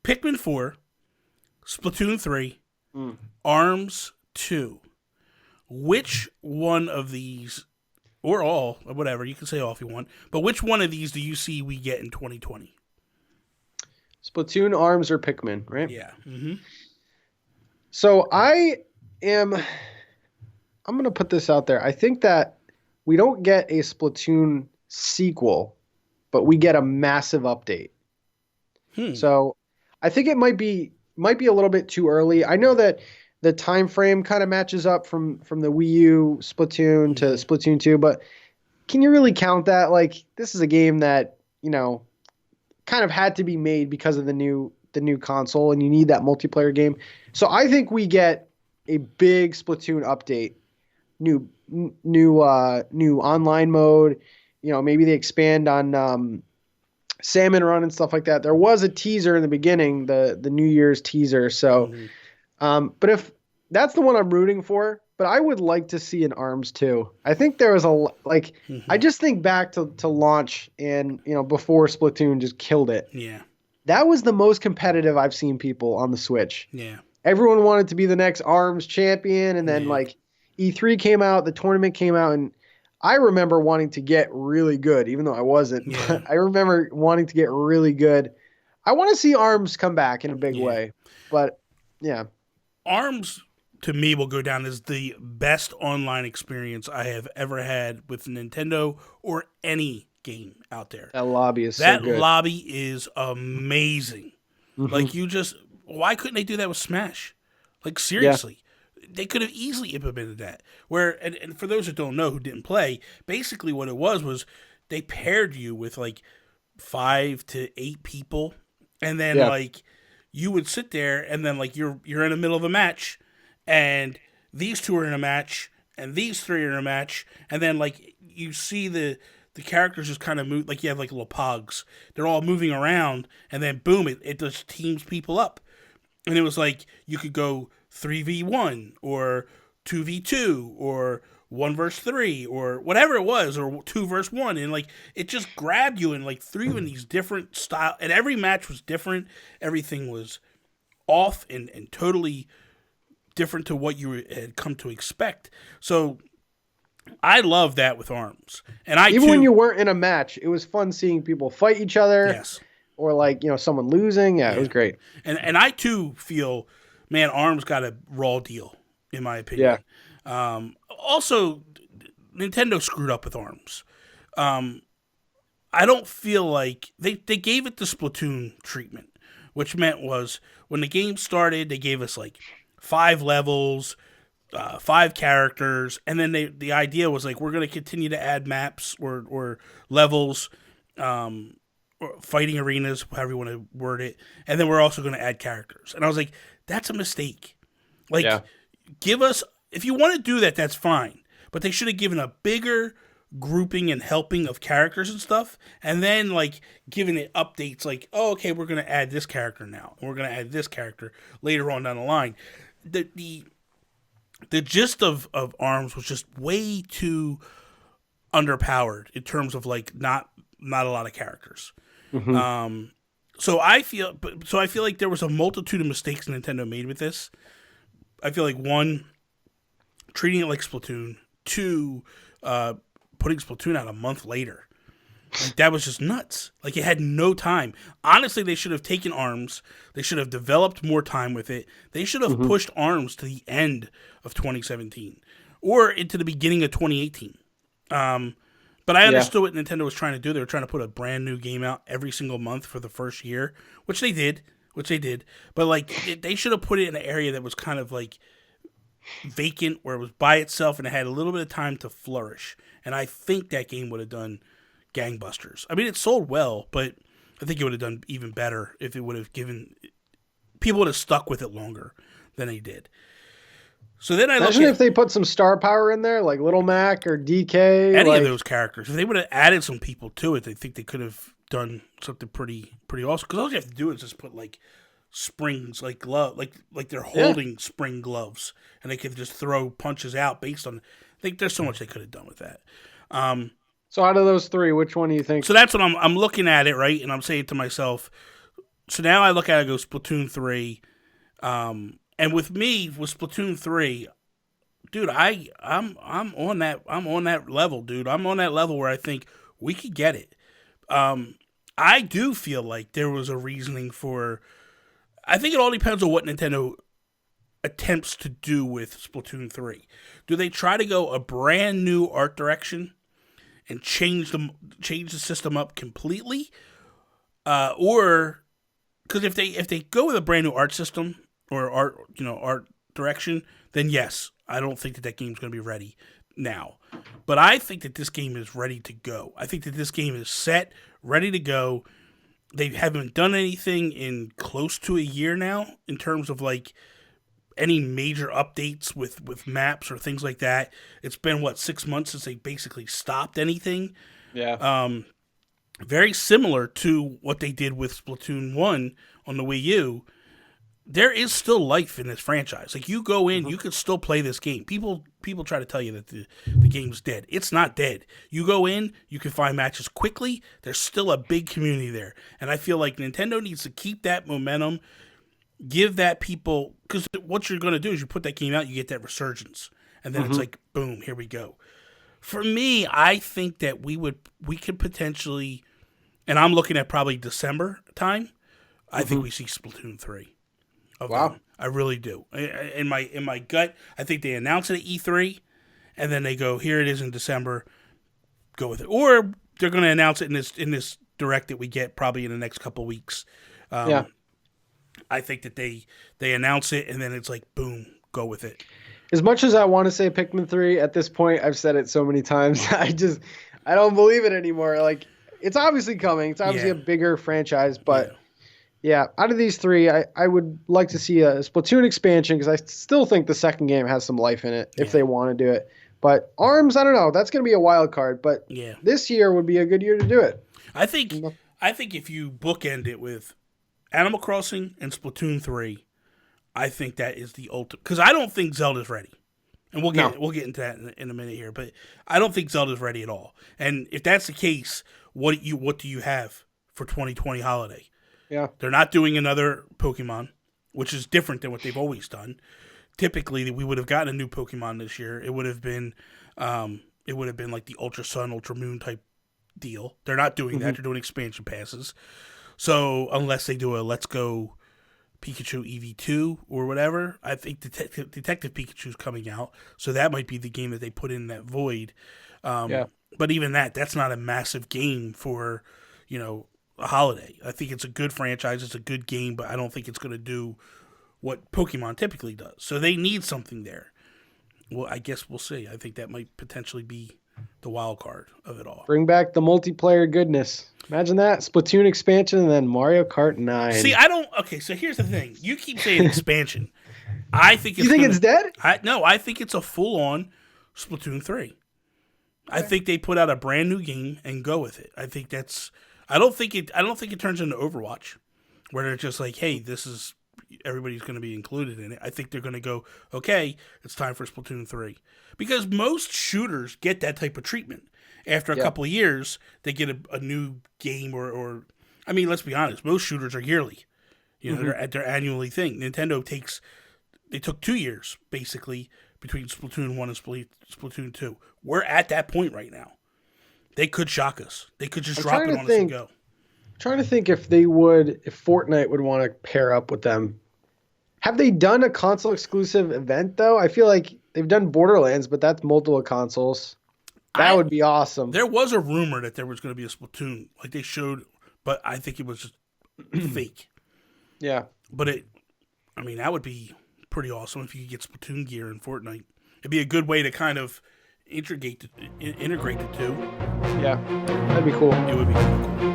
Pikmin 4, Splatoon 3, ARMS 2. Which one of these, or all, or whatever, you can say all if you want, but which one of these do you see we get in 2020? Splatoon, ARMS, or Pikmin, right? Yeah. So I'm going to put this out there. I think that we don't get a Splatoon sequel, but we get a massive update. So I think it might be a little bit too early. I know that the time frame kind of matches up from the Wii U Splatoon to Splatoon 2, but can you really count that? Like, this is a game that, kind of had to be made because of the new console, and you need that multiplayer game. So I think we get a big Splatoon update, new online mode. Maybe they expand on Salmon Run and stuff like that. There was a teaser in the beginning, the New Year's teaser. So, but if that's the one I'm rooting for, but I would like to see an ARMS too. I think there was I just think back to launch and, before Splatoon just killed it. Yeah. That was the most competitive I've seen people on the Switch. Yeah. Everyone wanted to be the next ARMS champion. And then E3 came out, the tournament came out, and I remember wanting to get really good, even though I wasn't. Yeah. I remember wanting to get really good. I want to see ARMS come back in a big way. But, yeah. ARMS, to me, will go down as the best online experience I have ever had with Nintendo or any game out there. That lobby is so good. That lobby is amazing. Like, why couldn't they do that with Smash? Like, seriously. Yeah. They could have easily implemented that. And for those that don't know who didn't play, basically what it was they paired you with 5 to 8 people, and then you would sit there, and then you're in the middle of a match, and these two are in a match, and these three are in a match, and then you see the characters just kind of move, you have little pogs. They're all moving around, and then boom, it just teams people up. And it was you could go 3v1 or 2v2 or 1 versus 3 or whatever it was, or 2 versus 1, and it just grabbed you and threw you in these different style, and every match was different. Everything was off and totally different to what you had come to expect. So I love that with ARMS. And even when you weren't in a match, it was fun seeing people fight each other. Yes. Or someone losing. Yeah, it was great. And I too feel, man, ARMS got a raw deal, in my opinion. Yeah. Also, Nintendo screwed up with ARMS. I don't feel like they gave it the Splatoon treatment, which meant was when the game started, they gave us 5 levels, 5 characters, and then the idea was we're going to continue to add maps or levels, or fighting arenas, however you want to word it, and then we're also going to add characters. And I was like, that's a mistake. Give us, if you want to do that, that's fine, but they should have given a bigger grouping and helping of characters and stuff, and then giving it updates oh, okay, we're going to add this character now, and we're going to add this character later on down the line. The gist of ARMS was just way too underpowered in terms of not a lot of characters. So I feel like there was a multitude of mistakes Nintendo made with this. I feel 1, treating it like Splatoon, 2, putting Splatoon out a month later. That was just nuts. It had no time. Honestly, they should have taken ARMS. They should have developed more time with it. They should have pushed ARMS to the end of 2017 or into the beginning of 2018. But I understood what Nintendo was trying to do. They were trying to put a brand new game out every single month for the first year, which they did. But they should have put it in an area that was kind of vacant, where it was by itself and it had a little bit of time to flourish. And I think that game would have done gangbusters. I mean, it sold well, but I think it would have done even better if it would have people would have stuck with it longer than they did. So then imagine if they put some star power in there, like Little Mac or DK. Any of those characters. If they would have added some people to it, I think they could have done something pretty awesome. Because all you have to do is just put springs, glove, they're holding spring gloves, and they could just throw punches out based on. I think there's so much they could have done with that. So out of those 3, which one do you think? So that's what I'm looking at it, right, and I'm saying to myself, So now I look at it, I go Splatoon 3. And with me, with Splatoon 3, dude, I'm on that level, dude. I'm on that level where I think we could get it. I do feel like there was a reasoning for. I think it all depends on what Nintendo attempts to do with Splatoon 3. Do they try to go a brand new art direction and change the system up completely, or because if they go with a brand new art system or art direction, then yes, I don't think that game's going to be ready now. But I think that this game is ready to go. I think that this game is set, ready to go. They haven't done anything in close to a year now in terms of like any major updates with maps or things like that. It's been 6 months since they basically stopped anything. Yeah. Very similar to what they did with Splatoon 1 on the Wii U. There is still life in this franchise. Like, you go in, you can still play this game. People try to tell you that the game's dead. It's not dead. You go in, you can find matches quickly. There's still a big community there. And I feel like Nintendo needs to keep that momentum, give that people, because what you're going to do is you put that game out, you get that resurgence. And then it's like, boom, here we go. For me, I think that we could potentially, and I'm looking at probably December time, I think we see Splatoon 3. Wow. I really do. In my gut, I think they announce it at E3, and then they go, here it is in December, go with it. Or they're going to announce it in this direct that we get probably in the next couple of weeks. Yeah. I think that they announce it, and then it's like, boom, go with it. As much as I want to say Pikmin 3, at this point, I've said it so many times, I don't believe it anymore. Like, it's obviously coming. It's obviously a bigger franchise, but yeah, out of these three, I would like to see a Splatoon expansion because I still think the second game has some life in it if they want to do it. But ARMS, I don't know. That's going to be a wild card, but this year would be a good year to do it. I think if you bookend it with Animal Crossing and Splatoon 3, I think that is the ultimate. Because I don't think Zelda's ready. And we'll get into that in a minute here, but I don't think Zelda's ready at all. And if that's the case, what do you have for 2020 holiday? Yeah. They're not doing another Pokemon, which is different than what they've always done. Typically, we would have gotten a new Pokemon this year. It would have been like the Ultra Sun, Ultra Moon type deal. They're not doing that. They're doing expansion passes. So unless they do a Let's Go Pikachu EV2 or whatever, I think Detective Pikachu's coming out. So that might be the game that they put in that void. But even that's not a massive game for, a holiday. I think it's a good franchise. It's a good game, but I don't think it's going to do what Pokemon typically does. So they need something there. Well, I guess we'll see. I think that might potentially be the wild card of it all. Bring back the multiplayer goodness. Imagine that. Splatoon expansion and then Mario Kart 9. See, okay, so here's the thing. You keep saying expansion. I think it's You think it's dead? No, I think it's a full-on Splatoon 3. Okay. I think they put out a brand new game and go with it. I think that's I don't think it turns into Overwatch where they're just like, hey, this is everybody's going to be included in it. I think they're going to go, okay, it's time for Splatoon 3. Because most shooters get that type of treatment. After a couple of years, they get a new game or I mean, let's be honest, most shooters are yearly. They're at their annually thing. Nintendo took 2 years, basically, between Splatoon 1 and Splatoon 2. We're at that point right now. They could shock us. They could just drop it on us and go. I'm trying to think if Fortnite would want to pair up with them. Have they done a console exclusive event though? I feel like they've done Borderlands, but that's multiple consoles. That would be awesome. There was a rumor that there was going to be a Splatoon, like they showed, but I think it was just fake. Yeah. But that would be pretty awesome if you could get Splatoon gear in Fortnite. It'd be a good way to kind of integrate the two. Yeah, that'd be cool. It would be cool.